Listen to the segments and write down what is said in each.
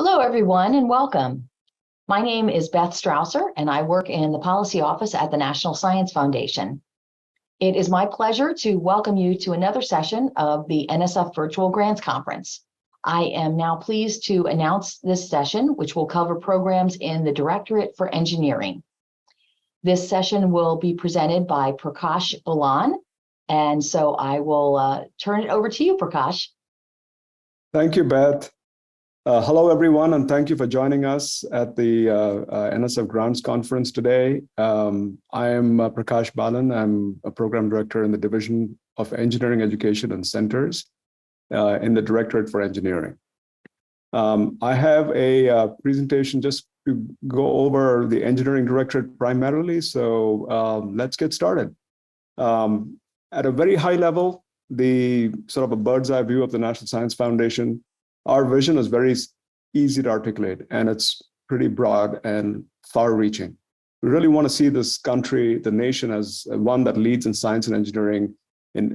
Hello, everyone, and welcome. My name is Beth Strausser, and I work in the Policy Office at the National Science Foundation. It is my pleasure to welcome you to another session of the NSF Virtual Grants Conference. I am now pleased to announce this session, which will cover programs in the Directorate for Engineering. This session will be presented by Prakash Balan, and so I will turn it over to you, Prakash. Thank you, Beth. Hello, everyone, and thank you for joining us at the NSF Grants Conference today. I am Prakash Balan. I'm a program director in the Division of Engineering Education and Centers in the Directorate for Engineering. I have a presentation just to go over the Engineering Directorate primarily, so let's get started. At a very high level, the sort of a bird's eye view of the National Science Foundation. Our vision is very easy to articulate, and it's pretty broad and far-reaching. We really want to see this country, the nation, as one that leads in science and engineering, in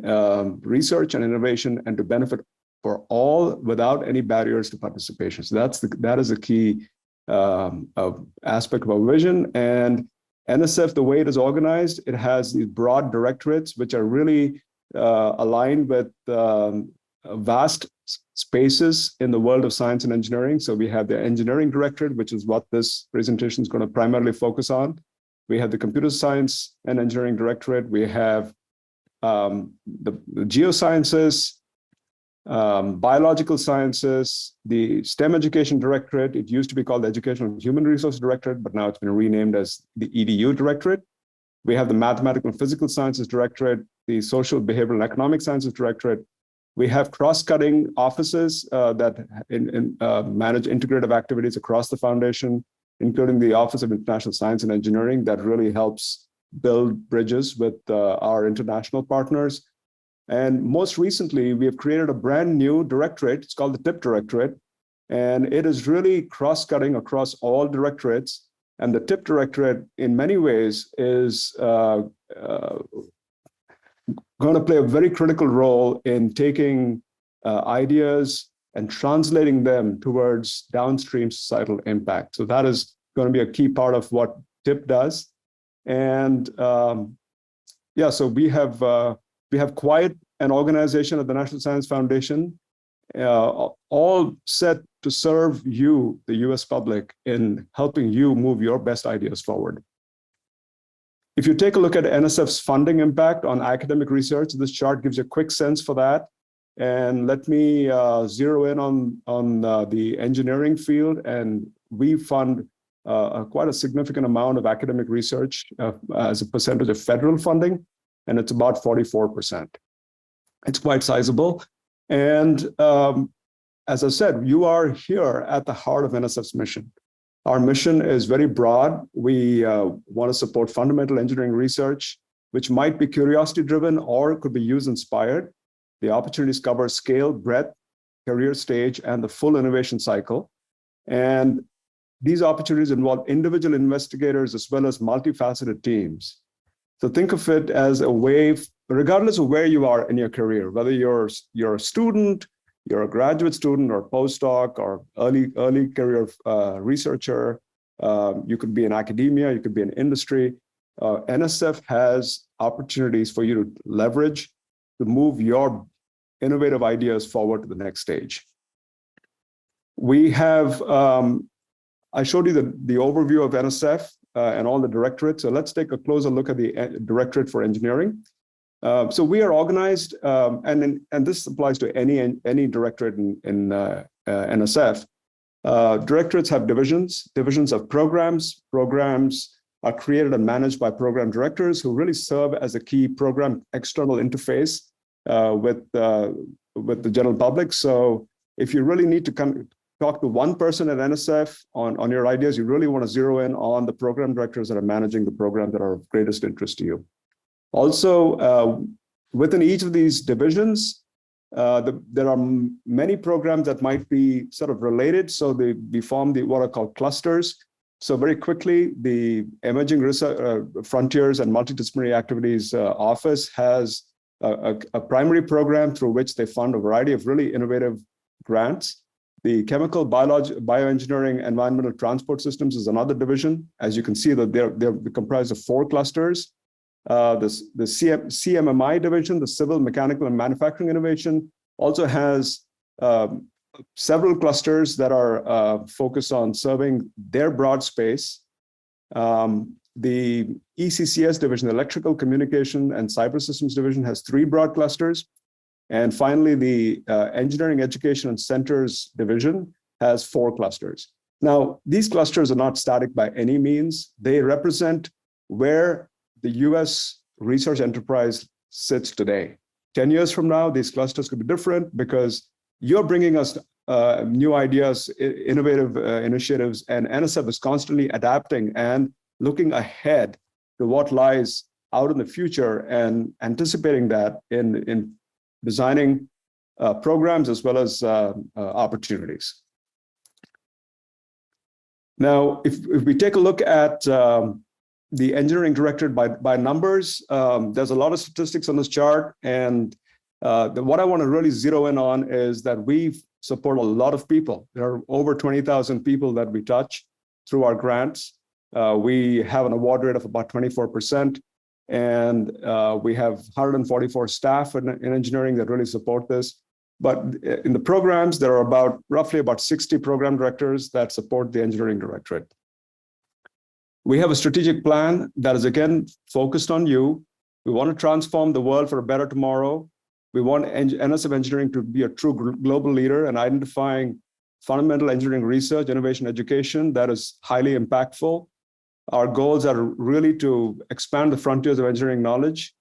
research and innovation, and to benefit for all without any barriers to participation. So that is a key aspect of our vision. And NSF, the way it is organized, it has these broad directorates, which are really aligned with vast spaces in the world of science and engineering. So we have the Engineering Directorate, which is what this presentation is going to primarily focus on. We have the Computer Science and Engineering Directorate. We have the Geosciences, Biological Sciences, the STEM Education Directorate. It used to be called the Educational and Human Resources Directorate, but now it's been renamed as the EDU Directorate. We have the Mathematical and Physical Sciences Directorate, the Social, Behavioral, and Economic Sciences Directorate. We have cross-cutting offices that manage integrative activities across the foundation, including the Office of International Science and Engineering that really helps build bridges with our international partners. And most recently, we have created a brand new directorate. It's called the TIP Directorate, and it is really cross-cutting across all directorates. And the TIP Directorate, in many ways, is going to play a very critical role in taking ideas and translating them towards downstream societal impact. So that is going to be a key part of what TIP does. And so we have quite an organization at the National Science Foundation, all set to serve you, the US public, in helping you move your best ideas forward. If you take a look at NSF's funding impact on academic research, this chart gives you a quick sense for that. And let me zero in on the engineering field. And we fund quite a significant amount of academic research as a percentage of federal funding, and it's about 44%. It's quite sizable. And as I said, you are here at the heart of NSF's mission. Our mission is very broad. We want to support fundamental engineering research, which might be curiosity-driven or could be use-inspired. The opportunities cover scale, breadth, career stage, and the full innovation cycle. And these opportunities involve individual investigators as well as multifaceted teams. So think of it as a way, regardless of where you are in your career, whether you're a student, you're a graduate student or postdoc or early career researcher, you could be in academia, you could be in industry. NSF has opportunities for you to leverage to move your innovative ideas forward to the next stage. We have, I showed you the overview of NSF and all the directorates. So let's take a closer look at the Directorate for Engineering. So we are organized, and this applies to any directorate in NSF. Directorates have divisions of programs. Programs are created and managed by program directors who really serve as a key program external interface with the general public. So if you really need to talk to one person at NSF on your ideas, you really want to zero in on the program directors that are managing the programs that are of greatest interest to you. Also, within each of these divisions, there are many programs that might be sort of related. So we form what are called clusters. So very quickly, the Emerging Research, Frontiers and Multidisciplinary Activities Office has a primary program through which they fund a variety of really innovative grants. The chemical, bioengineering, environmental transport systems is another division. As you can see, that they're comprised of 4 clusters. The CMMI division, the civil, mechanical, and manufacturing innovation, also has several clusters that are focused on serving their broad space. The ECCS division, the electrical, communication, and cyber systems division, has 3 broad clusters. And finally, the engineering, education, and centers division has 4 clusters. Now, these clusters are not static by any means. They represent where the US research enterprise sits today. 10 years from now, these clusters could be different because you're bringing us new ideas, innovative initiatives, and NSF is constantly adapting and looking ahead to what lies out in the future and anticipating that in designing programs as well as opportunities. Now, if we take a look at the engineering directorate by numbers, there's a lot of statistics on this chart, and what I want to really zero in on is that we support a lot of people. There are over 20,000 people that we touch through our grants. We have an award rate of about 24%, and we have 144 staff in engineering that really support this. But in the programs, there are roughly about 60 program directors that support the engineering directorate. We have a strategic plan that is, again, focused on you. We want to transform the world for a better tomorrow. We want NSF Engineering to be a true global leader in identifying fundamental engineering research, innovation, education that is highly impactful. Our goals are really to expand the frontiers of engineering knowledge.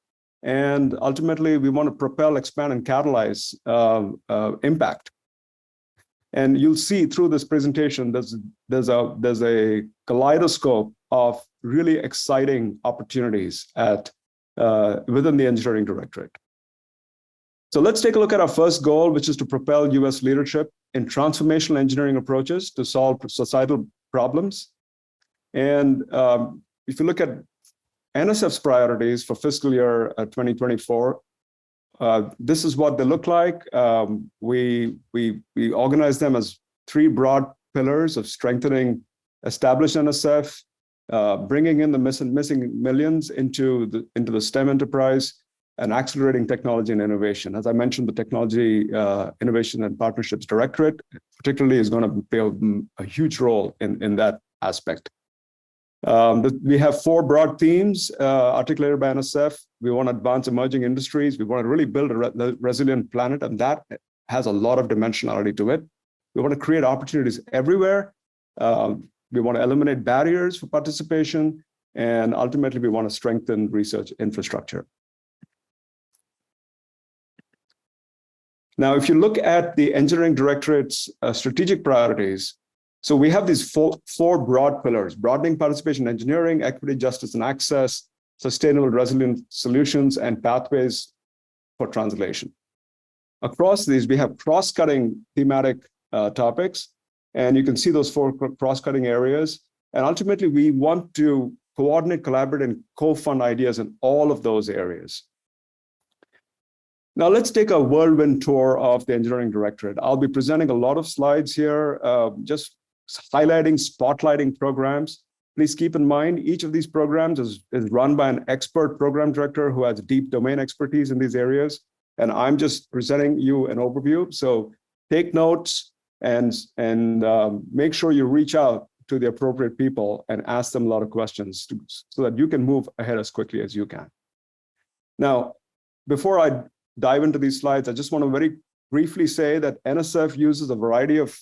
And ultimately, we want to propel, expand, and catalyze impact. And you'll see through this presentation, there's a kaleidoscope of really exciting opportunities within the engineering directorate. So let's take a look at our first goal, which is to propel US leadership in transformational engineering approaches to solve societal problems. And if you look at NSF's priorities for fiscal year 2024, this is what they look like. We organize them as 3 broad pillars of strengthening established NSF, bringing in the missing millions into the STEM enterprise, and accelerating technology and innovation. As I mentioned, the Technology, Innovation, and Partnerships Directorate particularly is going to play a huge role in that aspect. We have 4 broad themes articulated by NSF. We want to advance emerging industries. We want to really build a resilient planet, and that has a lot of dimensionality to it. We want to create opportunities everywhere. We want to eliminate barriers for participation, and ultimately, we want to strengthen research infrastructure. Now, if you look at the Engineering Directorate's strategic priorities, so we have these four broad pillars: broadening participation in engineering, equity, justice, and access, sustainable, resilient solutions, and pathways for translation. Across these, we have cross-cutting thematic topics, and you can see those 4 cross-cutting areas. And ultimately, we want to coordinate, collaborate, and co-fund ideas in all of those areas. Now let's take a whirlwind tour of the Engineering Directorate. I'll be presenting a lot of slides here, just highlighting, spotlighting programs. Please keep in mind, each of these programs is run by an expert program director who has deep domain expertise in these areas. And I'm just presenting you an overview. So take notes and make sure you reach out to the appropriate people and ask them a lot of questions so that you can move ahead as quickly as you can. Now, before I dive into these slides, I just want to very briefly say that NSF uses a variety of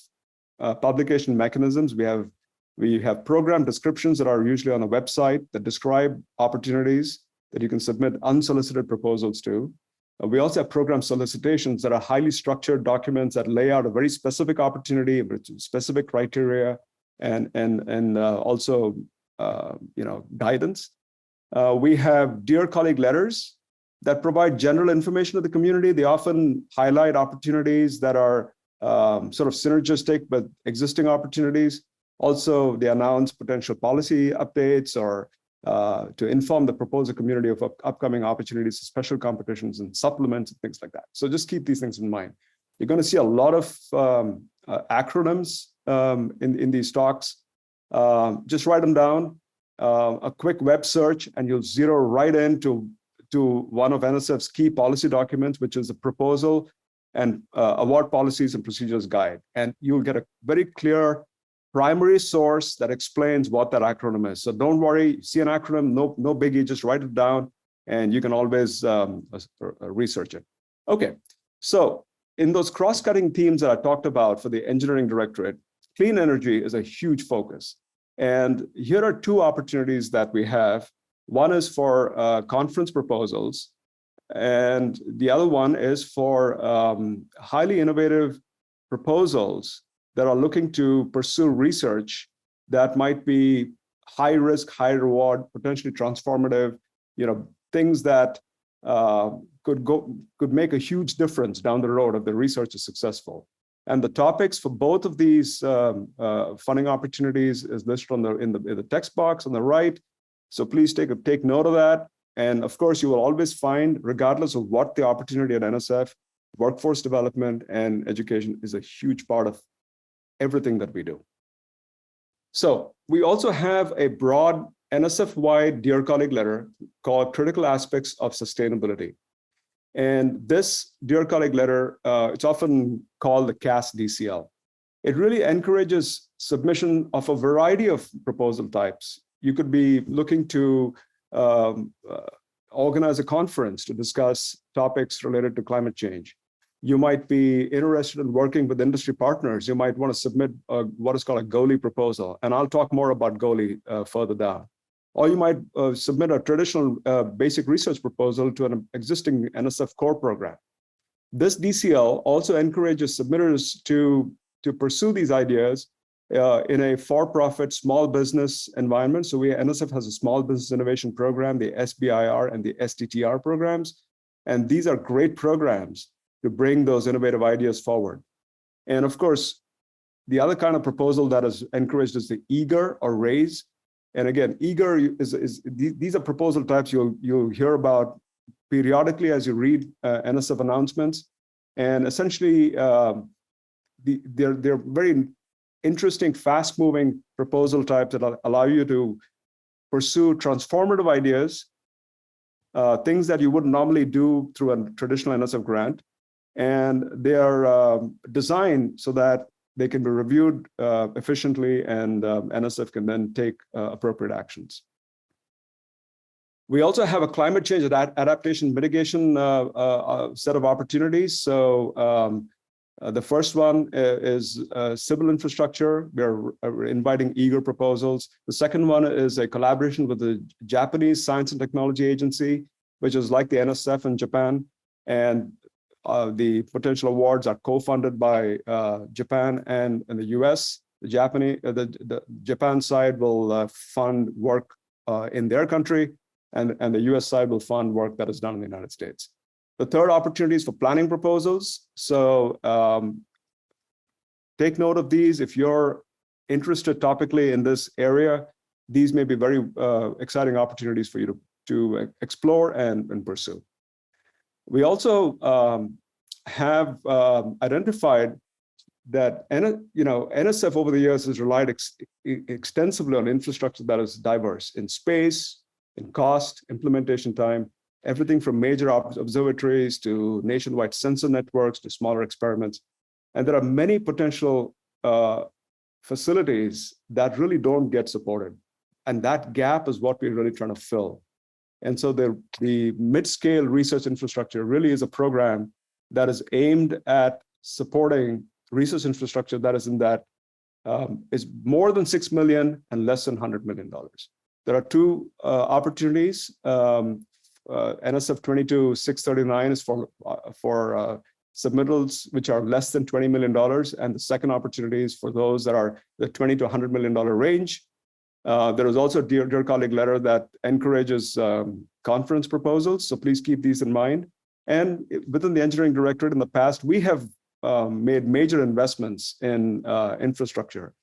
publication mechanisms. We have program descriptions that are usually on a website that describe opportunities that you can submit unsolicited proposals to. We also have program solicitations that are highly structured documents that lay out a very specific opportunity with specific criteria and also guidance. We have Dear Colleague letters that provide general information to the community. They often highlight opportunities that are sort of synergistic with existing opportunities. Also, they announce potential policy updates or to inform the proposer community of upcoming opportunities, special competitions and supplements and things like that. So just keep these things in mind. You're going to see a lot of acronyms in these talks. Just write them down. A quick web search, and you'll zero right into one of NSF's key policy documents, which is a proposal and award policies and procedures guide. And you'll get a very clear primary source that explains what that acronym is. So don't worry, see an acronym, no biggie, just write it down, and you can always research it. Okay, so in those cross-cutting themes that I talked about for the engineering directorate, clean energy is a huge focus. And here are two opportunities that we have. One is for conference proposals, and the other one is for highly innovative proposals that are looking to pursue research that might be high risk, high reward, potentially transformative, things that could make a huge difference down the road if the research is successful. And the topics for both of these funding opportunities is listed in the text box on the right. So please take note of that. And of course, you will always find, regardless of what the opportunity at NSF, workforce development and education is a huge part of everything that we do. So we also have a broad NSF-wide Dear Colleague letter called Critical Aspects of Sustainability. And this Dear Colleague letter, it's often called the CAS DCL. It really encourages submission of a variety of proposal types. You could be looking to organize a conference to discuss topics related to climate change. You might be interested in working with industry partners. You might want to submit what is called a GOLI proposal. And I'll talk more about GOLI further down. Or you might submit a traditional basic research proposal to an existing NSF core program. This DCL also encourages submitters to pursue these ideas in a for-profit small business environment. So NSF has a small business innovation program, the SBIR and the STTR programs. And these are great programs to bring those innovative ideas forward. And of course, the other kind of proposal that is encouraged is the eager or raise. And again, eager these are proposal types you'll hear about periodically as you read NSF announcements. And essentially, they're very interesting, fast-moving proposal types that allow you to pursue transformative ideas, things that you wouldn't normally do through a traditional NSF grant. And they are designed so that they can be reviewed efficiently, and NSF can then take appropriate actions. We also have a climate change adaptation mitigation set of opportunities. So the first one is civil infrastructure. We're inviting eager proposals. The second one is a collaboration with the Japanese Science and Technology Agency, which is like the NSF in Japan. And the potential awards are co-funded by Japan and the US. The Japan side will fund work in their country, and the US side will fund work that is done in the United States. The third opportunity is for planning proposals. So take note of these. If you're interested topically in this area, these may be very exciting opportunities for you to explore and pursue. We also have identified that NSF over the years has relied extensively on infrastructure that is diverse in space, in cost, implementation time, everything from major observatories to nationwide sensor networks to smaller experiments. And there are many potential facilities that really don't get supported. And that gap is what we're really trying to fill. And so the mid-scale research infrastructure really is a program that is aimed at supporting research infrastructure that is is more than 6 million and less than $100 million. There are two opportunities. NSF 22639 is for submittals which are less than $20 million. And the second opportunity is for those that are the $20 to $100 million range. There is also a Dear Colleague letter that encourages conference proposals. So please keep these in mind. And within the engineering directorate in the past, we have made major investments in infrastructure.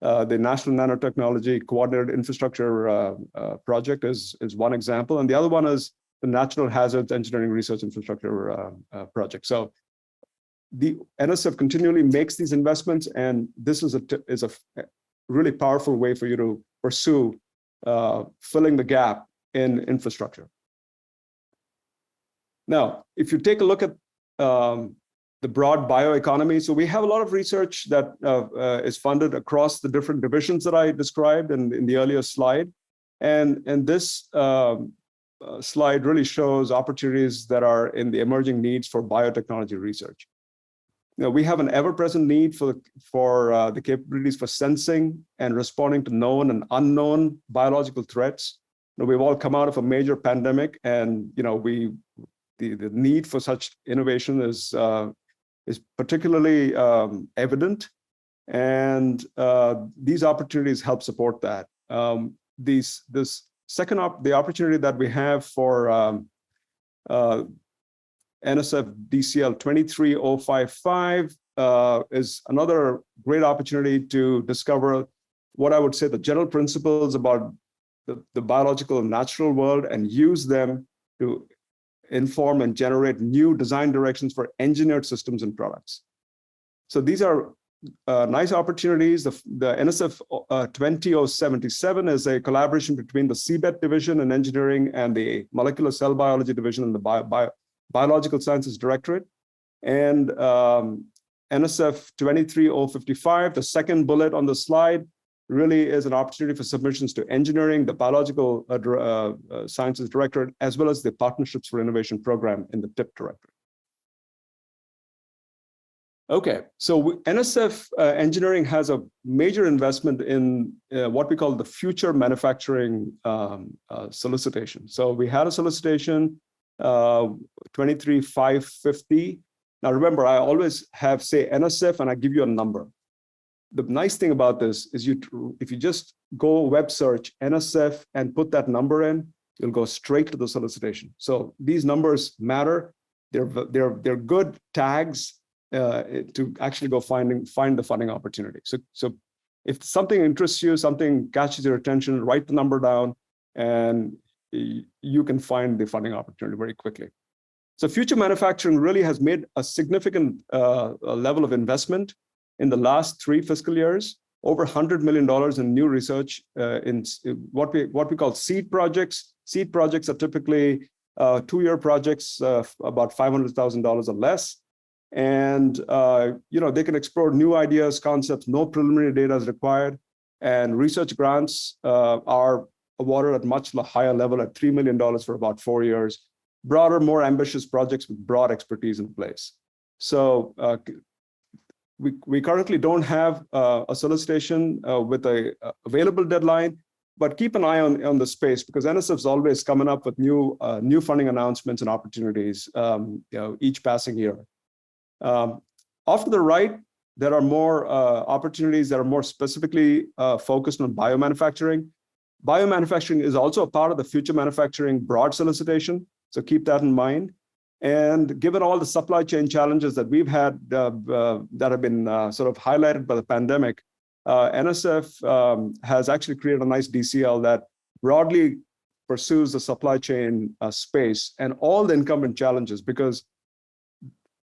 The National Nanotechnology Coordinated Infrastructure Project is one example. And the other one is the Natural Hazards Engineering Research Infrastructure Project. So the NSF continually makes these investments, and this is a really powerful way for you to pursue filling the gap in infrastructure. Now, if you take a look at the broad bioeconomy, so we have a lot of research that is funded across the different divisions that I described in the earlier slide. And this slide really shows opportunities that are in the emerging needs for biotechnology research. You know, we have an ever-present need for the capabilities for sensing and responding to known and unknown biological threats. You know, we've all come out of a major pandemic, and you know, the need for such innovation is particularly evident, and these opportunities help support that. The opportunity that we have for NSF DCL 23055 is another great opportunity to discover what I would say the general principles about the biological and natural world, and use them to inform and generate new design directions for engineered systems and products. So these are nice opportunities. The NSF 20077 is a collaboration between the CBET division in engineering and the molecular cell biology division in the biological sciences directorate. And NSF 23055, the second bullet on the slide, really is an opportunity for submissions to engineering, the biological sciences directorate, as well as the partnerships for innovation program in the TIP directorate. Okay, so NSF engineering has a major investment in what we call the future manufacturing solicitation. So we had a solicitation 23550. Now remember, I always have say NSF and I give you a number. The nice thing about this is if you just go web search NSF and put that number in, you'll go straight to the solicitation. So these numbers matter. They're good tags to actually go find the funding opportunity. So if something interests you, something catches your attention, write the number down, and you can find the funding opportunity very quickly. So future manufacturing really has made a significant level of investment in the last 3 fiscal years, over $100 million in new research in what we call seed projects. Seed projects are typically 2-year projects, about $500,000 or less. And you know, they can explore new ideas, concepts, no preliminary data is required. And research grants are awarded at much higher level at $3 million for about 4 years. Broader, more ambitious projects with broad expertise in place. So we currently don't have a solicitation with a available deadline, but keep an eye on the space, because NSF is always coming up with new funding announcements and opportunities, you know, each passing year. Off to the right, there are more opportunities that are more specifically focused on biomanufacturing. Biomanufacturing is also a part of the future manufacturing broad solicitation, so keep that in mind. And given all the supply chain challenges that we've had that have been sort of highlighted by the pandemic, NSF has actually created a nice DCL that broadly pursues the supply chain space and all the incumbent challenges, because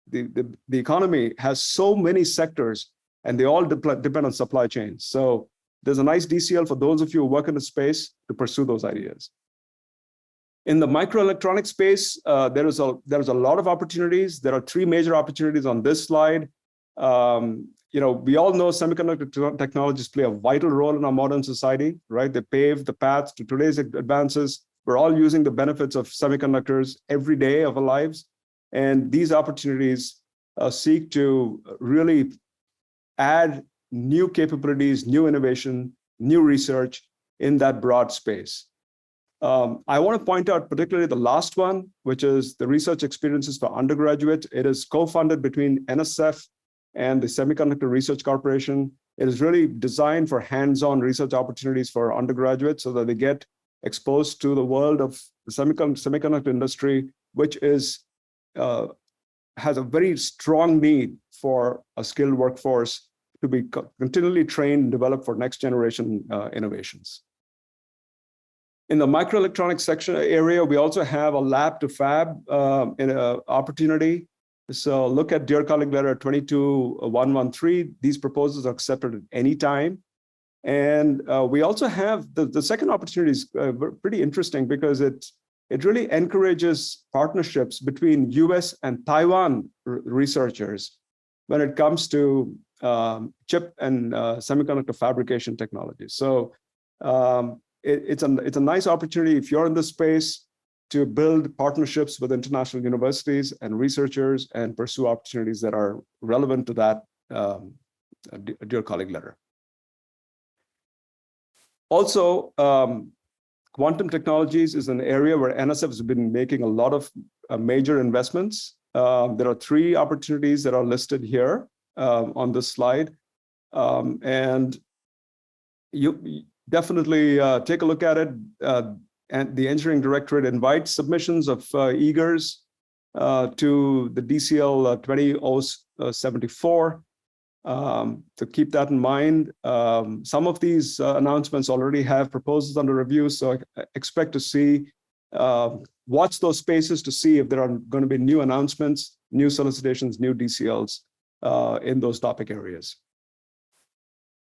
the economy has so many sectors and they all depend on supply chains. So there's a nice DCL for those of you who work in the space to pursue those ideas. In the microelectronic space, there is a lot of opportunities. There are 3 major opportunities on this slide. You know, we all know semiconductor technologies play a vital role in our modern society, right? They pave the path to today's advances. We're all using the benefits of semiconductors every day of our lives. And these opportunities seek to really add new capabilities, new innovation, new research in that broad space. I want to point out particularly the last one, which is the research experiences for undergraduate. It is co-funded between NSF and the Semiconductor Research Corporation. It is really designed for hands-on research opportunities for undergraduates so that they get exposed to the world of the semiconductor industry, which is has a very strong need for a skilled workforce to be continually trained and developed for next generation innovations. In the microelectronics section area, we also have a lab to fab opportunity. So look at Dear Colleague Letter 22113. These proposals are accepted at any time. And we also have the second opportunity is pretty interesting because it really encourages partnerships between US and Taiwan researchers when it comes to chip and semiconductor fabrication technology. So it's a nice opportunity if you're in this space to build partnerships with international universities and researchers and pursue opportunities that are relevant to that Dear Colleague Letter. Also, quantum technologies is an area where NSF has been making a lot of major investments. There are 3 opportunities that are listed here on this slide. And you definitely take a look at it. And the Engineering Directorate invites submissions of eagers to the DCL 20074. To keep that in mind, some of these announcements already have proposals under review, so I expect to see, watch those spaces to see if there are going to be new announcements, new solicitations, new DCLs in those topic areas.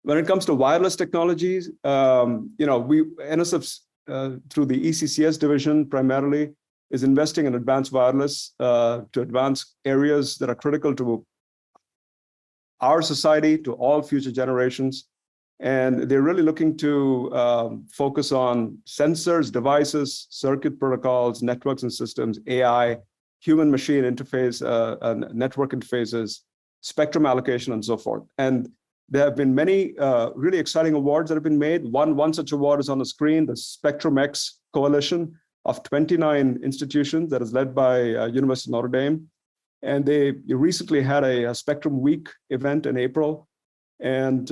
When it comes to wireless technologies, NSF, through the ECCS division primarily, is investing in advanced wireless to advance areas that are critical to our society, to all future generations. And they're really looking to focus on sensors, devices, circuit protocols, networks and systems, AI, human-machine interface, network interfaces, spectrum allocation, and so forth. And there have been many really exciting awards that have been made. One such award is on the screen, the Spectrum X Coalition of 29 institutions that is led by University of Notre Dame. And they recently had a Spectrum Week event in April, and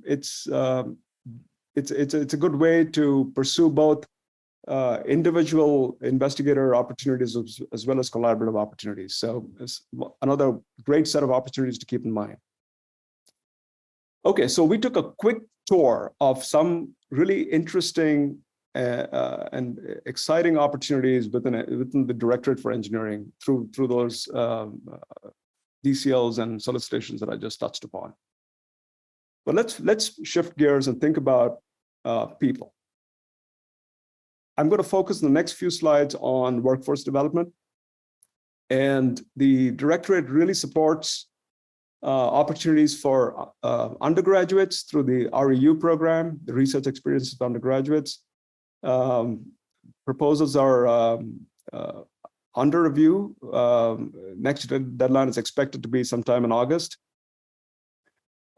it's a good way to pursue both individual investigator opportunities as well as collaborative opportunities. So it's another great set of opportunities to keep in mind. Okay, so we took a quick tour of some really interesting and exciting opportunities within the Directorate for Engineering through those DCLs and solicitations that I just touched upon. But let's shift gears and think about people. I'm going to focus in the next few slides on workforce development. And the Directorate really supports opportunities for undergraduates through the REU program, the Research Experiences of Undergraduates. Proposals are under review. Next deadline is expected to be sometime in August.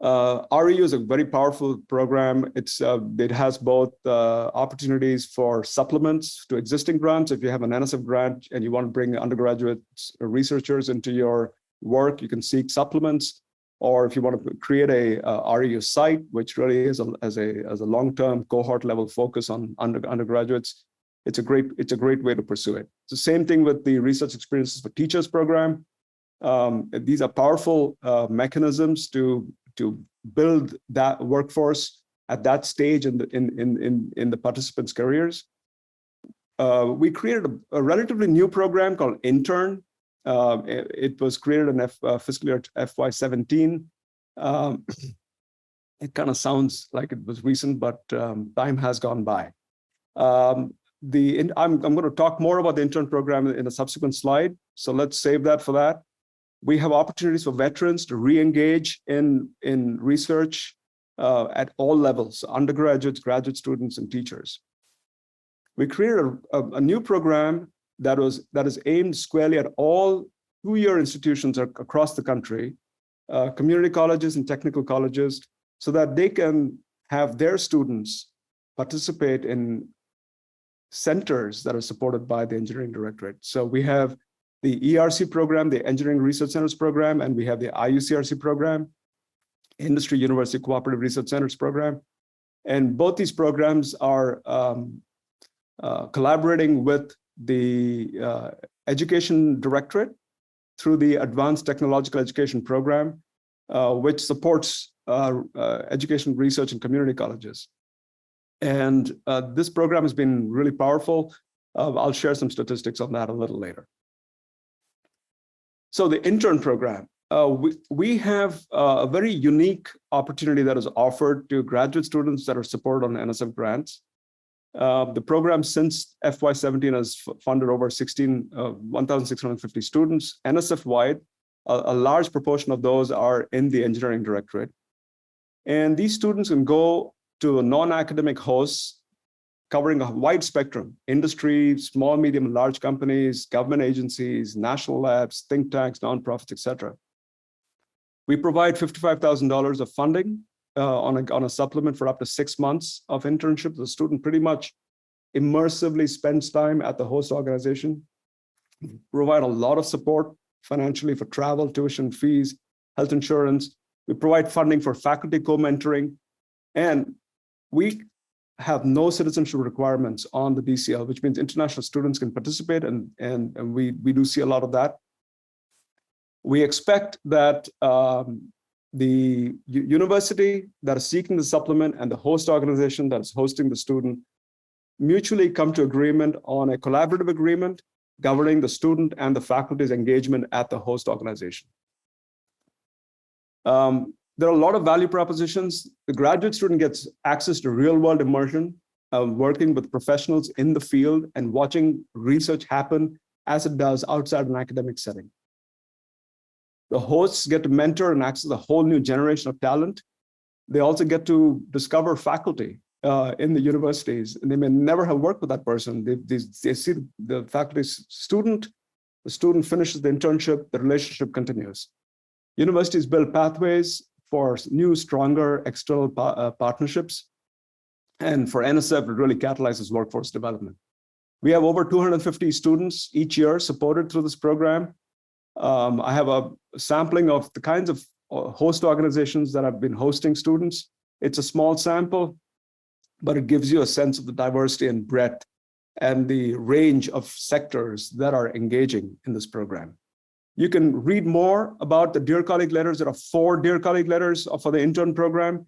REU is a very powerful program. It has both opportunities for supplements to existing grants. If you have an NSF grant and you want to bring undergraduate researchers into your work, you can seek supplements. Or if you want to create a REU site, which really is as a long-term cohort level focus on undergraduates, it's a great way to pursue it. It's the same thing with the Research Experiences for Teachers program. These are powerful mechanisms to build that workforce at that stage in the participants' careers. We created a relatively new program called Intern. It was created in fiscal year FY17. It kind of sounds like it was recent, but time has gone by. I'm going to talk more about the intern program in a subsequent slide, so let's save that for that. We have opportunities for veterans to re-engage in research at all levels, undergraduates, graduate students, and teachers. We created a new program that is aimed squarely at all two-year institutions across the country, community colleges and technical colleges, so that they can have their students participate in centers that are supported by the Engineering Directorate. So we have the ERC program, the Engineering Research Centers program, and we have the IUCRC program, Industry University Cooperative Research Centers program. And both these programs are collaborating with the Education Directorate through the Advanced Technological Education Program, which supports education research in community colleges. And this program has been really powerful. I'll share some statistics on that a little later. So the intern program, we have a very unique opportunity that is offered to graduate students that are supported on NSF grants. The program since FY17 has funded over 1,650 students, NSF-wide. A large proportion of those are in the engineering directorate. And these students can go to non-academic hosts covering a wide spectrum: industry, small, medium, and large companies, government agencies, national labs, think tanks, nonprofits, et cetera. We provide $55,000 of funding on a supplement for up to 6 months of internship. The student pretty much immersively spends time at the host organization. We provide a lot of support financially for travel, tuition, fees, health insurance. We provide funding for faculty co-mentoring, and we have no citizenship requirements on the DCL, which means international students can participate, and we do see a lot of that. We expect that the university that is seeking the supplement and the host organization that is hosting the student mutually come to agreement on a collaborative agreement governing the student and the faculty's engagement at the host organization. There are a lot of value propositions. The graduate student gets access to real-world immersion, working with professionals in the field and watching research happen as it does outside an academic setting. The hosts get to mentor and access a whole new generation of talent. They also get to discover faculty in the universities, and they may never have worked with that person. They see the faculty student, the student finishes the internship, the relationship continues. Universities build pathways for new, stronger external partnerships, and for NSF, it really catalyzes workforce development. We have over 250 students each year supported through this program. I have a sampling of the kinds of host organizations that have been hosting students. It's a small sample, but it gives you a sense of the diversity and breadth and the range of sectors that are engaging in this program. You can read more about the Dear Colleague letters. There are 4 Dear Colleague letters for the intern program,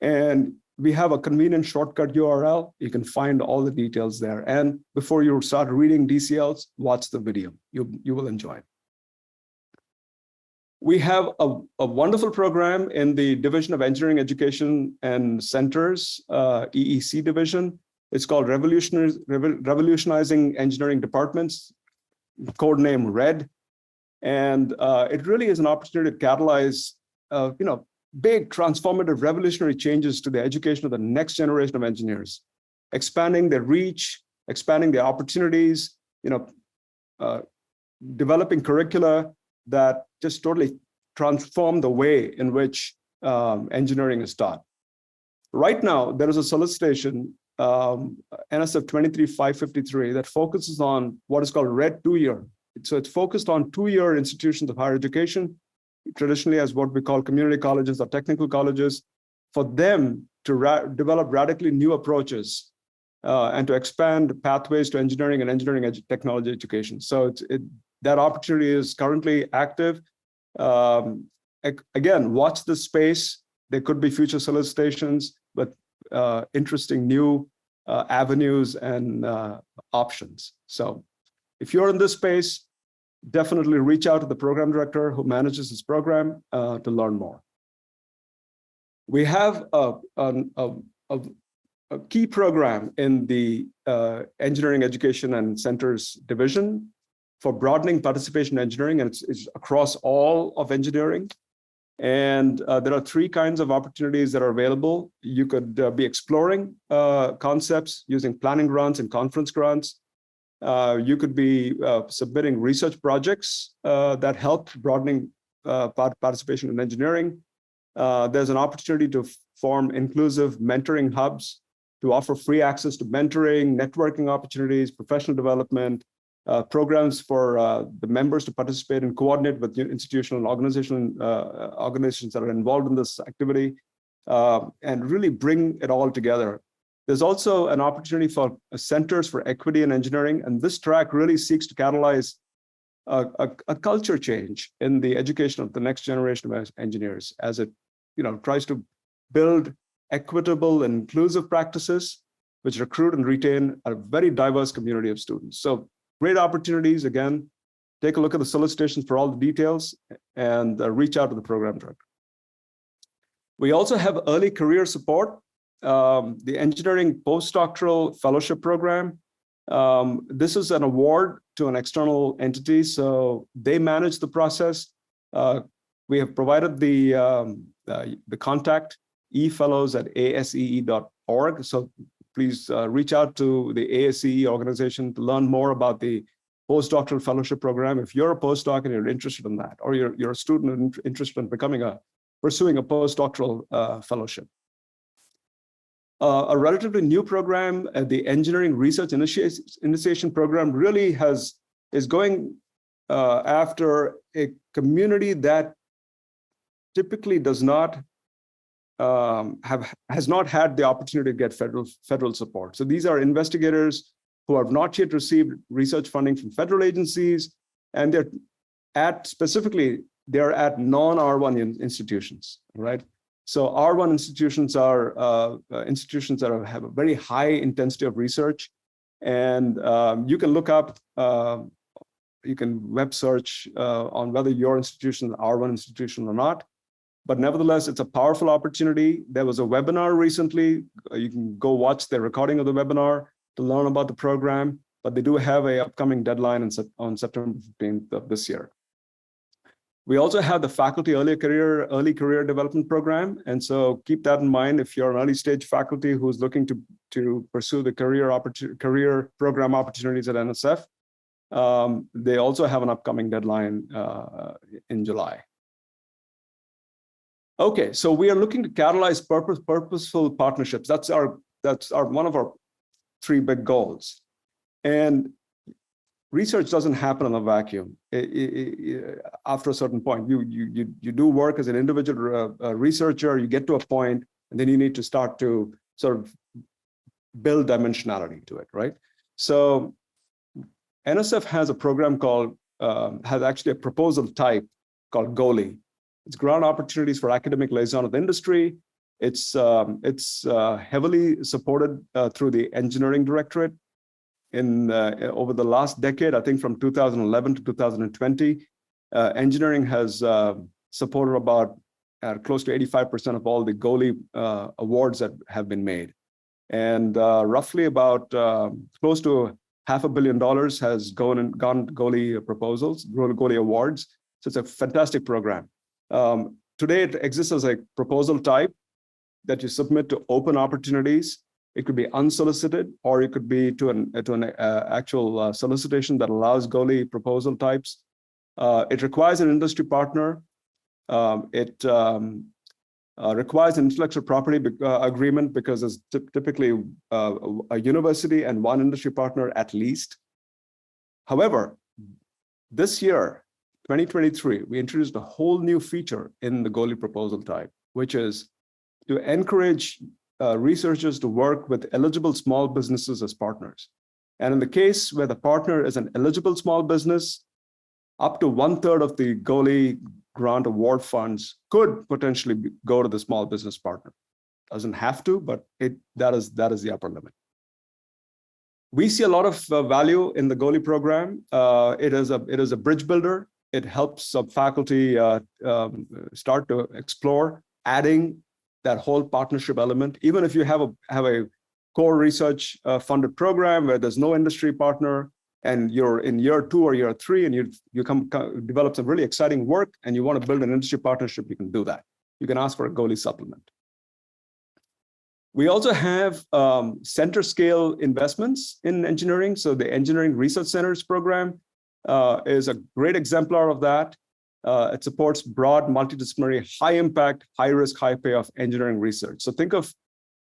and we have a convenient shortcut URL. You can find all the details there. And before you start reading DCLs, watch the video. You will enjoy it. We have a wonderful program in the Division of Engineering Education and Centers, EEC division. It's called Revolutionizing Engineering Departments, code name RED. And it really is an opportunity to catalyze, big transformative revolutionary changes to the education of the next generation of engineers, expanding their reach, expanding their opportunities, developing curricula that just totally transform the way in which engineering is taught. Right now, there is a solicitation, NSF 23553, that focuses on what is called RED 2-year. So it's focused on 2-year institutions of higher education, traditionally as what we call community colleges or technical colleges, for them to develop radically new approaches and to expand pathways to engineering and engineering technology education. So that opportunity is currently active. Again, watch this space. There could be future solicitations, but interesting new avenues and options. So if you're in this space, definitely reach out to the program director who manages this program to learn more. We have a key program in the Engineering Education and Centers division for broadening participation in engineering, and it's across all of engineering. And there are 3 kinds of opportunities that are available. You could be exploring concepts using planning grants and conference grants. You could be submitting research projects that help broadening participation in engineering. There's an opportunity to form inclusive mentoring hubs to offer free access to mentoring, networking opportunities, professional development, programs for the members to participate and coordinate with institutional and organizations that are involved in this activity, and really bring it all together. There's also an opportunity for centers for equity in engineering, and this track really seeks to catalyze a culture change in the education of the next generation of engineers as it tries to build equitable and inclusive practices which recruit and retain a very diverse community of students. So great opportunities, again, take a look at the solicitations for all the details and reach out to the program director. We also have early career support, the engineering postdoctoral fellowship program. This is an award to an external entity, so they manage the process. We have provided the contact, efellows@asee.org. So please reach out to the ASE organization to learn more about the postdoctoral fellowship program. If you're a postdoc and you're interested in that, or you're a student interested in pursuing a postdoctoral fellowship. A relatively new program, the Engineering Research Initiation Program, really is going after a community that typically has not had the opportunity to get federal support. So these are investigators who have not yet received research funding from federal agencies, and they're at non-R1 institutions, right? So R1 institutions are institutions that have a very high intensity of research, and you can look up, you can web search on whether your institution is an R1 institution or not. But nevertheless, it's a powerful opportunity. There was a webinar recently. You can go watch the recording of the webinar to learn about the program, but they do have an upcoming deadline on September 15th of this year. We also have the faculty early career development program. And so keep that in mind if you're an early stage faculty who's looking to pursue the career program opportunities at NSF. They also have an upcoming deadline in July. Okay, so we are looking to catalyze purposeful partnerships. That's one of our 3 big goals. And research doesn't happen in a vacuum. After a certain point, you do work as an individual researcher, you get to a point, and then you need to start to sort of build dimensionality to it, right? So NSF has a program called, has actually a proposal type called GOLI. It's Ground Opportunities for Academic Liaison with Industry. It's heavily supported through the Engineering Directorate. Over the last decade, I think from 2011 to 2020, engineering has supported about close to 85% of all the GOLI awards that have been made. And roughly about close to $500 million has gone GOLI proposals, GOLI awards. So it's a fantastic program. Today, it exists as a proposal type that you submit to open opportunities. It could be unsolicited, or it could be to an actual solicitation that allows GOLI proposal types. It requires an industry partner. It requires an intellectual property agreement because it's typically a university and one industry partner at least. However, this year, 2023, we introduced a whole new feature in the GOLI proposal type, which is to encourage researchers to work with eligible small businesses as partners. And in the case where the partner is an eligible small business, up to 1/3 of the GOLI grant award funds could potentially go to the small business partner. Doesn't have to, but that is the upper limit. We see a lot of value in the GOLI program. It is a bridge builder. It helps faculty start to explore adding that whole partnership element. Even if you have a core research funded program where there's no industry partner, and you're in year 2 or year 3, and you develop some really exciting work, and you want to build an industry partnership, you can do that. You can ask for a GOLI supplement. We also have center scale investments in engineering. So the Engineering Research Centers program is a great exemplar of that. It supports broad, multidisciplinary, high impact, high risk, high payoff engineering research. So think of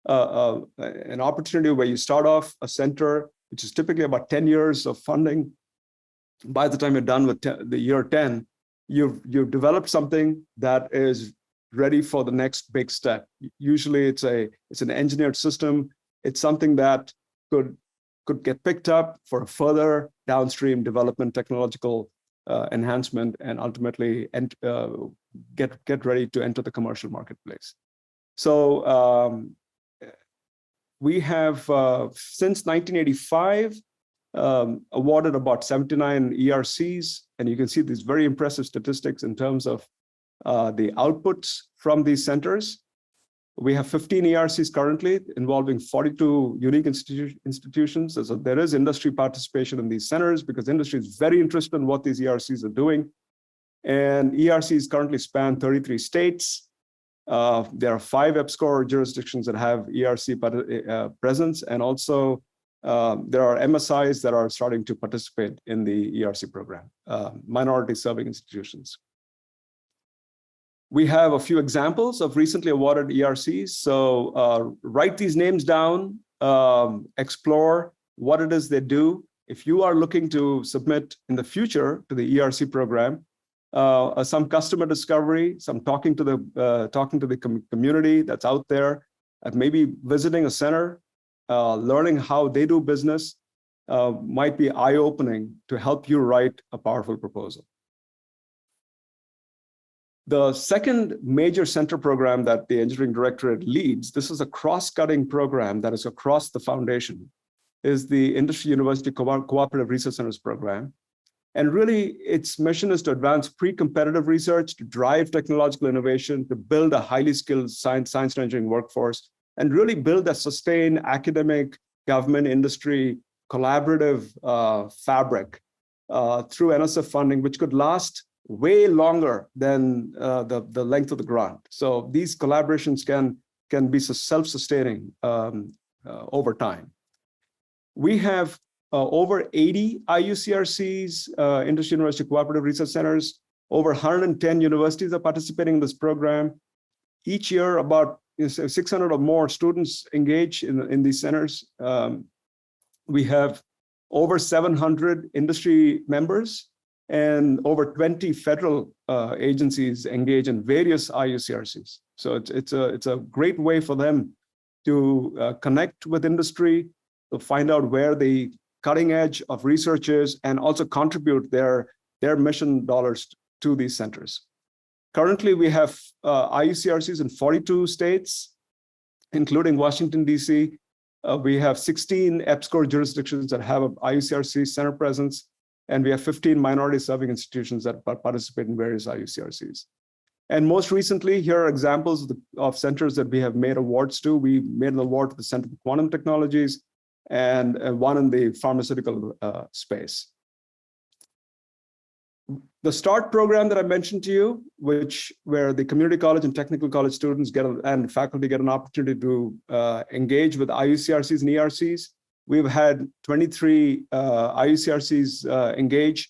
an opportunity where you start off a center, which is typically about 10 years of funding. By the time you're done with the year 10, you've developed something that is ready for the next big step. Usually it's an engineered system. It's something that could get picked up for further downstream development, technological enhancement, and ultimately get ready to enter the commercial marketplace. So we have since 1985 awarded about 79 ERCs, and you can see these very impressive statistics in terms of the outputs from these centers. We have 15 ERCs currently involving 42 unique institutions. So there is industry participation in these centers because industry is very interested in what these ERCs are doing. And ERCs currently span 33 states. There are 5 EPSCoR jurisdictions that have ERC presence, and also there are MSIs that are starting to participate in the ERC program, minority serving institutions. We have a few examples of recently awarded ERCs. So write these names down, explore what it is they do. If you are looking to submit in the future to the ERC program, some customer discovery, some talking to the community that's out there, maybe visiting a center, learning how they do business might be eye-opening to help you write a powerful proposal. The second major center program that the Engineering Directorate leads, this is a cross-cutting program that is across the foundation, is the Industry University Cooperative Research Centers program. And really, its mission is to advance pre-competitive research, to drive technological innovation, to build a highly skilled science and engineering workforce, and really build a sustained academic, government, industry, collaborative fabric through NSF funding, which could last way longer than the length of the grant. So these collaborations can be self-sustaining over time. We have over 80 IUCRCs, Industry University Cooperative Research Centers. Over 110 universities are participating in this program. Each year, about 600 or more students engage in these centers. We have over 700 industry members and over 20 federal agencies engage in various IUCRCs. So it's a great way for them to connect with industry, to find out where the cutting edge of research is, and also contribute their mission dollars to these centers. Currently, we have IUCRCs in 42 states, including Washington, DC. We have 16 EPSCoR jurisdictions that have an IUCRC center presence, and we have 15 minority serving institutions that participate in various IUCRCs. And most recently, here are examples of centers that we have made awards to. We made an award to the Center for Quantum Technologies and one in the pharmaceutical space. The START program that I mentioned to you, where the community college and technical college students and faculty get an opportunity to engage with IUCRCs and ERCs. We've had 23 IUCRCs engage,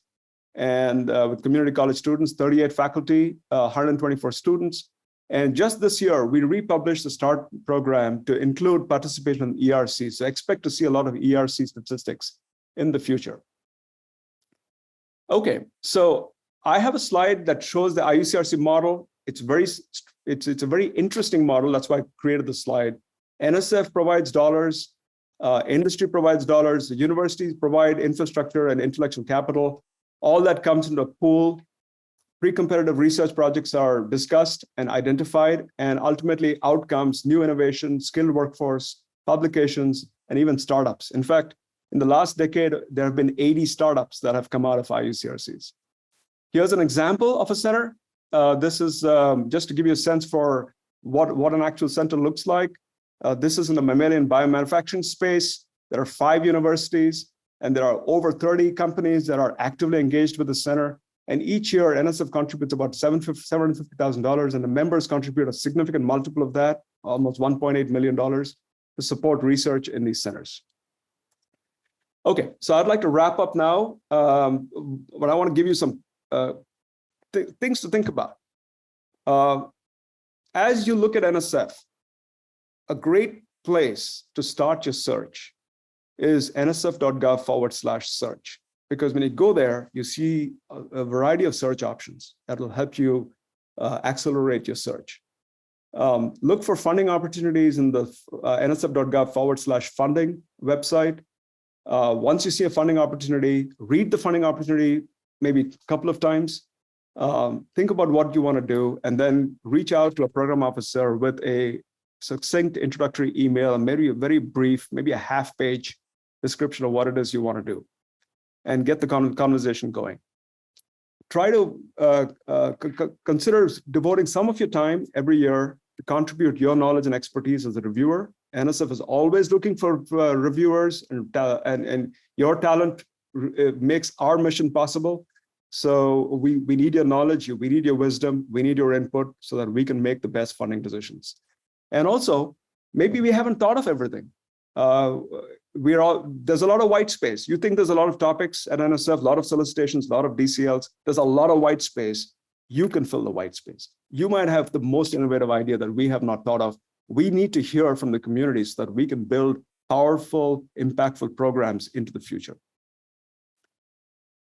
and with community college students, 38 faculty, 124 students. And just this year, we republished the START program to include participation in ERC. So expect to see a lot of ERC statistics in the future. Okay, so I have a slide that shows the IUCRC model. It's a very interesting model. That's why I created the slide. NSF provides dollars, industry provides dollars, the universities provide infrastructure and intellectual capital. All that comes into a pool. Pre-competitive research projects are discussed and identified, and ultimately outcomes, new innovation, skilled workforce, publications, and even startups. In fact, in the last decade, there have been 80 startups that have come out of IUCRCs. Here's an example of a center. This is just to give you a sense for what an actual center looks like. This is in the mammalian biomanufacturing space. There are 5 universities, and there are over 30 companies that are actively engaged with the center. And each year, NSF contributes about $750,000, and the members contribute a significant multiple of that, almost $1.8 million, to support research in these centers. Okay, so I'd like to wrap up now, but I want to give you some things to think about. As you look at NSF, a great place to start your search is nsf.gov/search. Because when you go there, you see a variety of search options that will help you accelerate your search. Look for funding opportunities in the nsf.gov/funding website. Once you see a funding opportunity, read the funding opportunity maybe a couple of times. Think about what you want to do, and then reach out to a program officer with a succinct introductory email, and maybe a very brief, maybe a half-page description of what it is you want to do. and get the conversation going. Try to consider devoting some of your time every year to contribute your knowledge and expertise as a reviewer. NSF is always looking for reviewers, and your talent makes our mission possible. So we need your knowledge, we need your wisdom, we need your input so that we can make the best funding decisions. And also, maybe we haven't thought of everything. There's a lot of white space. You think there's a lot of topics at NSF, a lot of solicitations, a lot of DCLs. There's a lot of white space. You can fill the white space. You might have the most innovative idea that we have not thought of. We need to hear from the communities so that we can build powerful, impactful programs into the future.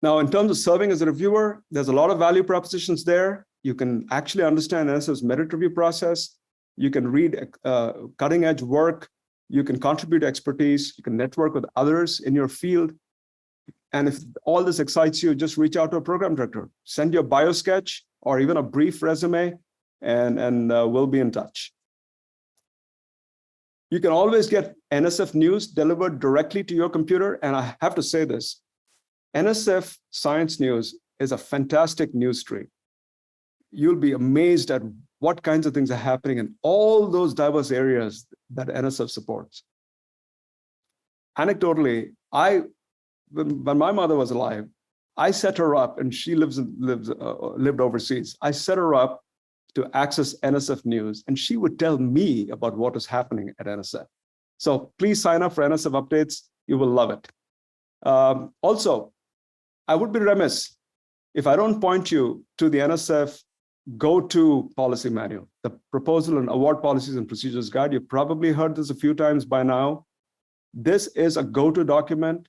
Now, in terms of serving as a reviewer, there's a lot of value propositions there. You can actually understand NSF's merit review process. You can read cutting edge work. You can contribute expertise. You can network with others in your field. And if all this excites you, just reach out to a program director, send your bio sketch or even a brief resume, and we'll be in touch. You can always get NSF news delivered directly to your computer. And I have to say this, NSF Science News is a fantastic news stream. You'll be amazed at what kinds of things are happening in all those diverse areas that NSF supports. Anecdotally, when my mother was alive, I set her up, and she lived overseas. I set her up to access NSF News, and she would tell me about what is happening at NSF. So please sign up for NSF updates. You will love it. Also, I would be remiss if I don't point you to the NSF go-to policy manual, the Proposal and Award Policies and Procedures Guide. You've probably heard this a few times by now. This is a go-to document.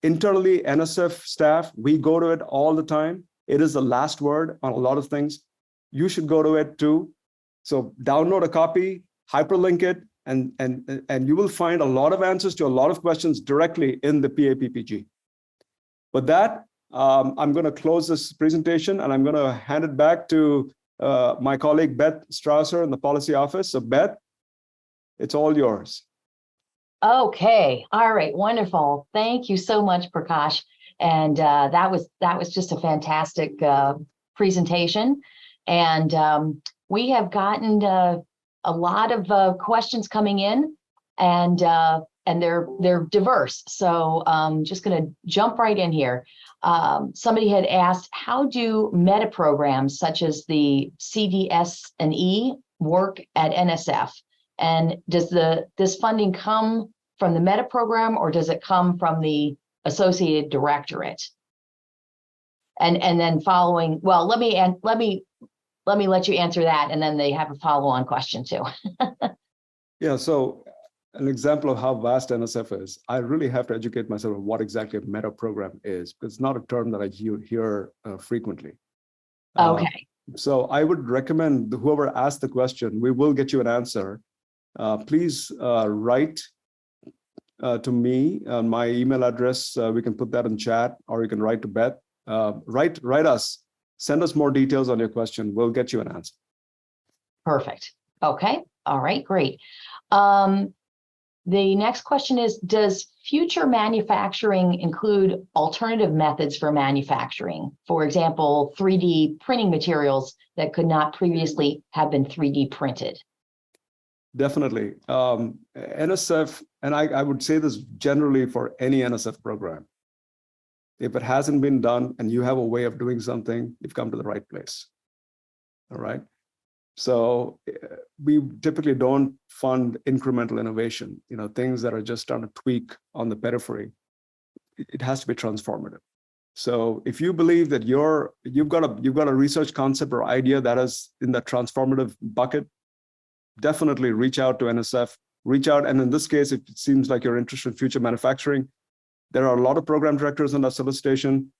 Internally, NSF staff, we go to it all the time. It is the last word on a lot of things. You should go to it too. So download a copy, hyperlink it, and you will find a lot of answers to a lot of questions directly in the PAPPG. With that, I'm going to close this presentation, and I'm going to hand it back to my colleague, Beth Strausser in the policy office. So Beth, it's all yours. Okay. All right. Wonderful. Thank you so much, Prakash. And that was just a fantastic presentation. And we have gotten a lot of questions coming in, and they're diverse. So just going to jump right in here. Somebody had asked, how do meta programs such as the CDS&E work at NSF? And does this funding come from the meta program, or does it come from the associated directorate? And then following, well, let me let you answer that, and then they have a follow-on question too. Yeah, so an example of how vast NSF is, I really have to educate myself on what exactly a meta program is, because it's not a term that I hear frequently. Okay. So I would recommend whoever asked the question, we will get you an answer. Please write to me on my email address. We can put that in chat, or you can write to Beth. Write us. Send us more details on your question. We'll get you an answer. Perfect. Okay. All right. Great. The next question is, does future manufacturing include alternative methods for manufacturing? For example, 3D printing materials that could not previously have been 3D printed? Definitely. NSF, and I would say this generally for any NSF program, if it hasn't been done and you have a way of doing something, you've come to the right place. All right. So we typically don't fund incremental innovation, things that are just trying to tweak on the periphery. It has to be transformative. So if you believe that you've got a research concept or idea that is in the transformative bucket, definitely reach out to NSF. Reach out, and in this case, if it seems like you're interested in future manufacturing, there are a lot of program directors on that solicitation.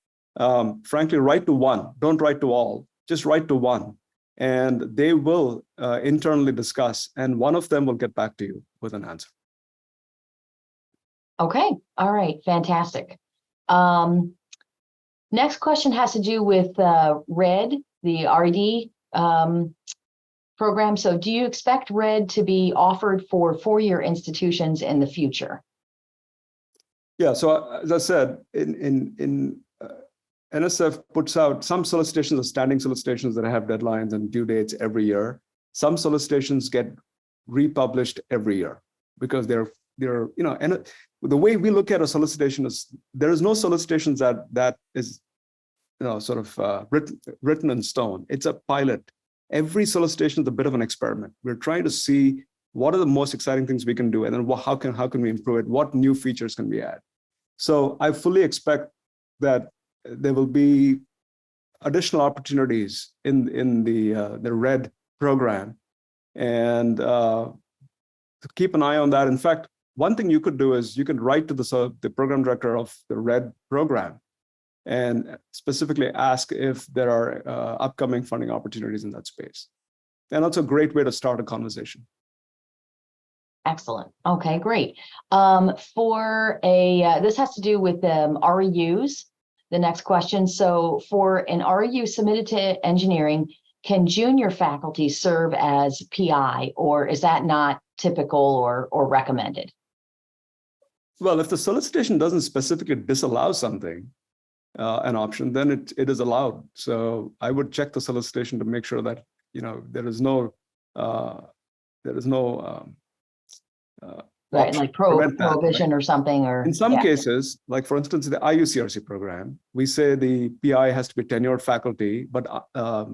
Frankly, write to one. Don't write to all. Just write to one. And they will internally discuss, and one of them will get back to you with an answer. Okay. All right. Fantastic. Next question has to do with RED, the RD program. So do you expect RED to be offered for four-year institutions in the future? Yeah, so as I said, NSF puts out some solicitations are standing solicitations that have deadlines and due dates every year. Some solicitations get republished every year because and the way we look at a solicitation is there is no solicitations that is sort of written in stone. It's a pilot. Every solicitation is a bit of an experiment. We're trying to see what are the most exciting things we can do, and then how can we improve it? What new features can we add? So I fully expect that there will be additional opportunities in the RED program, and keep an eye on that. In fact, one thing you could do is you could write to the program director of the RED program and specifically ask if there are upcoming funding opportunities in that space. And that's a great way to start a conversation. Excellent. Okay, great. This has to do with REUs, the next question. So for an REU submitted to engineering, can junior faculty serve as PI, or is that not typical or recommended? Well, if the solicitation doesn't specifically disallow something, an option, then it is allowed. So I would check the solicitation to make sure that there is no Right, like prohibition, right? Or something, or in some cases, like for instance, the IUCRC program, we say the PI has to be tenured faculty, but a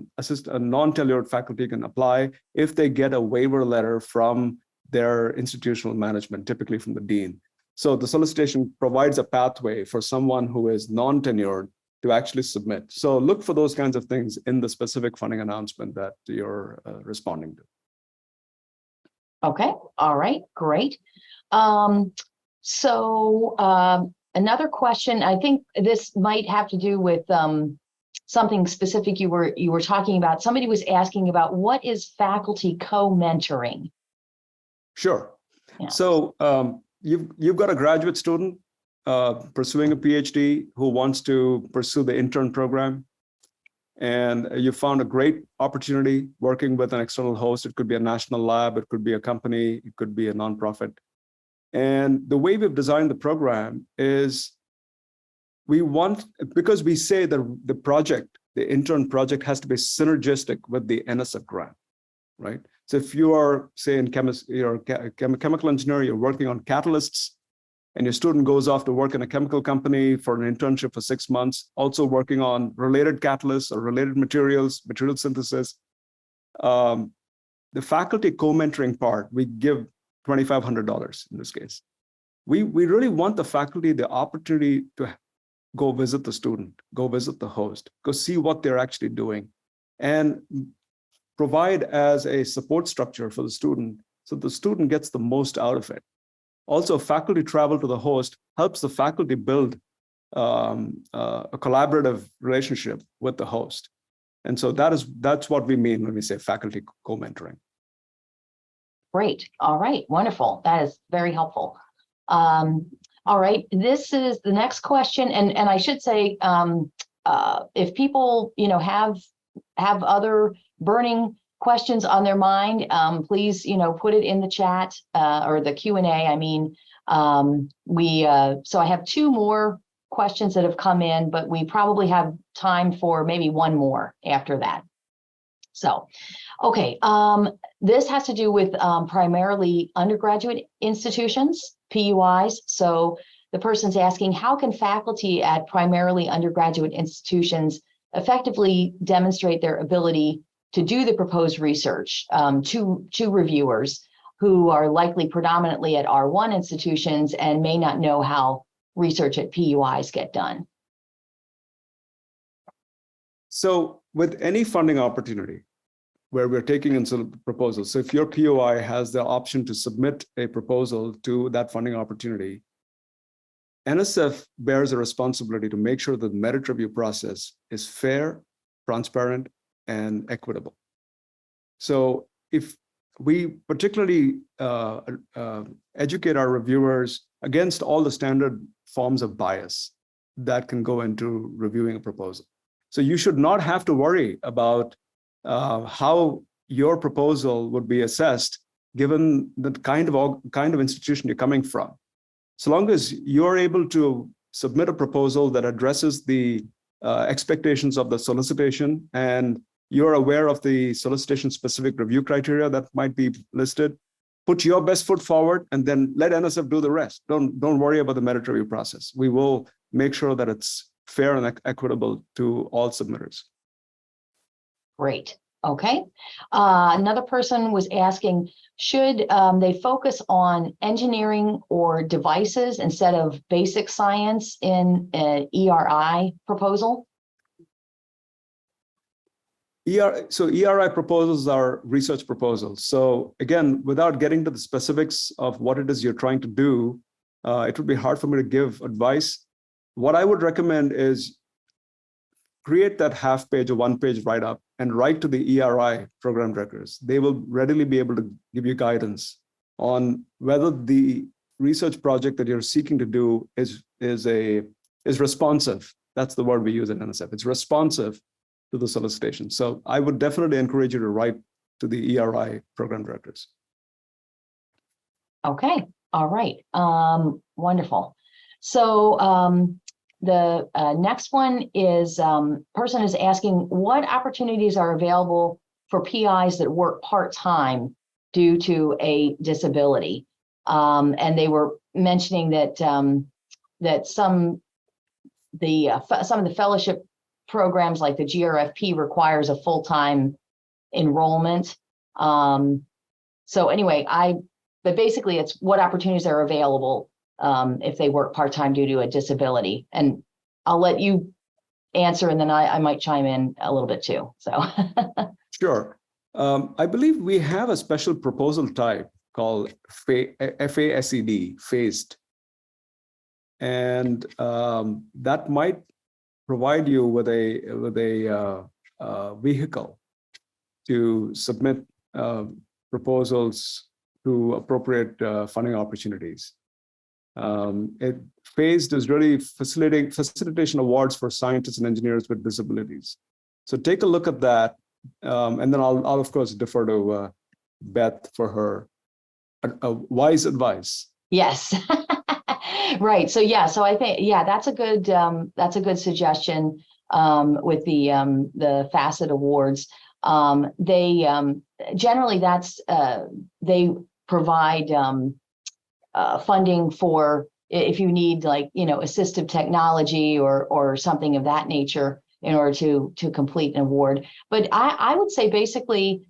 non-tenured faculty can apply if they get a waiver letter from their institutional management, typically from the dean. So the solicitation provides a pathway for someone who is non-tenured to actually submit. So look for those kinds of things in the specific funding announcement that you're responding to. Okay, all right, great. Another question, I think this might have to do with something specific you were talking about. Somebody was asking about what is faculty co-mentoring? Sure. Yeah. So you've got a graduate student pursuing a PhD who wants to pursue the intern program, and you found a great opportunity working with an external host. It could be a national lab, it could be a company, it could be a nonprofit. And the way we've designed the program is because we say that the intern project has to be synergistic with the NSF grant, right? So if you are, say, you're a chemical engineer, you're working on catalysts, and your student goes off to work in a chemical company for an internship for 6 months, also working on related catalysts or related materials, material synthesis. The faculty co-mentoring part, we give $2,500 in this case. We really want the faculty the opportunity to go visit the student, go visit the host, go see what they're actually doing, and provide as a support structure for the student so the student gets the most out of it. Also, faculty travel to the host helps the faculty build a collaborative relationship with the host. And so that's what we mean when we say faculty co-mentoring. Great. All right. Wonderful. That is very helpful. All right. This is the next question. And I should say, if people, have other burning questions on their mind, please, put it in the chat or the Q&A. I mean, so I have 2 more questions that have come in, but we probably have time for maybe 1 more after that. So, okay, this has to do with primarily undergraduate institutions, PUIs. So the person's asking, how can faculty at primarily undergraduate institutions effectively demonstrate their ability to do the proposed research to reviewers who are likely predominantly at R1 institutions and may not know how research at PUIs get done? So with any funding opportunity where we're taking in some proposals, so if your POI has the option to submit a proposal to that funding opportunity, NSF bears a responsibility to make sure that the merit review process is fair, transparent, and equitable. So if we particularly educate our reviewers against all the standard forms of bias that can go into reviewing a proposal. So you should not have to worry about how your proposal would be assessed given the kind of institution you're coming from. so long as you're able to submit a proposal that addresses the expectations of the solicitation, and you're aware of the solicitation specific review criteria that might be listed, put your best foot forward and then let NSF do the rest. Don't worry about the merit review process. We will make sure that it's fair and equitable to all submitters. Great. Okay. Another person was asking, should they focus on engineering or devices instead of basic science in an ERI proposal? So ERI proposals are research proposals. So again, without getting to the specifics of what it is you're trying to do, it would be hard for me to give advice. What I would recommend is create that half page or one page write-up and write to the ERI program directors. They will readily be able to give you guidance on whether the research project that you're seeking to do is responsive. That's the word we use at NSF. It's responsive to the solicitation. So I would definitely encourage you to write to the ERI program directors. Okay. All right. Wonderful. So the next one is person is asking, what opportunities are available for PIs that work part-time due to a disability? And they were mentioning that that some of the fellowship programs like the GRFP requires a full-time enrollment. So anyway, but basically it's what opportunities are available if they work part-time due to a disability. And I'll let you answer, and then I might chime in a little bit too. So Sure. I believe we have a special proposal type called FASED, phased. And that might provide you with a vehicle to submit proposals to appropriate funding opportunities. Phased is really facilitation awards for scientists and engineers with disabilities. So take a look at that, and then I'll of course defer to Beth for her wise advice. yes. Right. So yeah. So I think that's a good suggestion with the facet awards. They generally they provide funding for if you need assistive technology or something of that nature in order to complete an award. But I would say basically,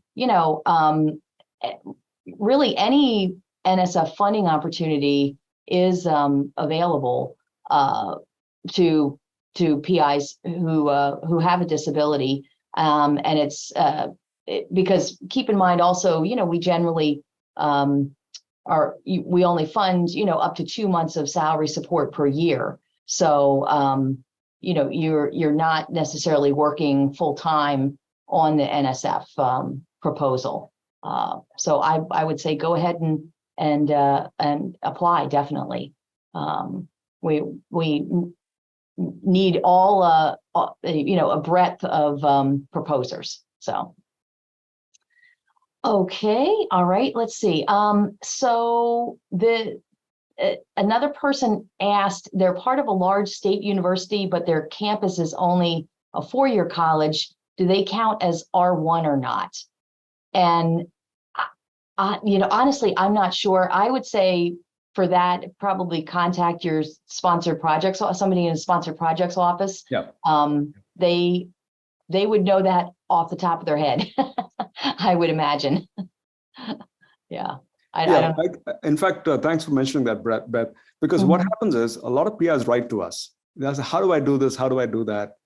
really any NSF funding opportunity is available to PIs who have a disability, and it's because keep in mind also, we generally we only fund up to 2 months of salary support per year. So you're not necessarily working full time on the NSF proposal. So I would say go ahead and apply, definitely. We need all a breadth of proposers. So okay, all right, let's see. So another person asked, they're part of a large state university, but their campus is only a 4-year college. Do they count as R1 or not? And honestly, I'm not sure. I would say for that, probably contact your sponsored projects, somebody in a sponsored projects office. Yeah. They would know that off the top of their head, I would imagine. Yeah. I don't know. In fact, thanks for mentioning that, Beth, because what happens is a lot of PIs write to us. They say, how do I do this? How do I do that?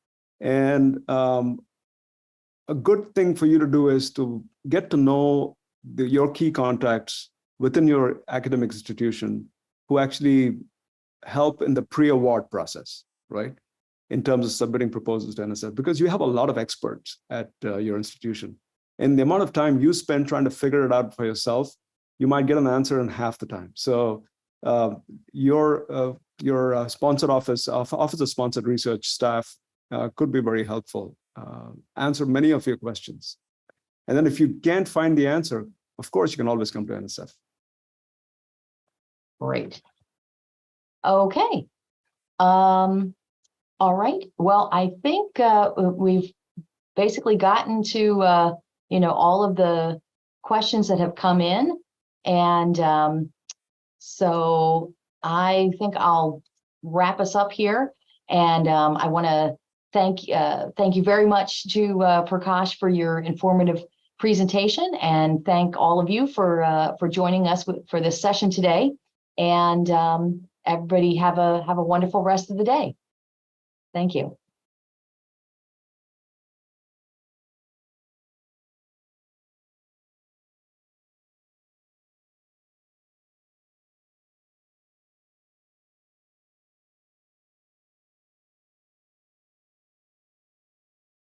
And a good thing for you to do is to get to know your key contacts within your academic institution who actually help in the pre-award process, right? In terms of submitting proposals to NSF, because you have a lot of experts at your institution. And the amount of time you spend trying to figure it out for yourself, you might get an answer in half the time. So your sponsored office of sponsored research staff could be very helpful, answer many of your questions. And then if you can't find the answer, of course, you can always come to NSF. Great. Okay. All right. Well, I think we've basically gotten to all of the questions that have come in, and so I think I'll wrap us up here. And I want to thank you very much to Prakash for your informative presentation, and thank all of you for joining us for this session today. And everybody have a wonderful rest of the day. Thank you.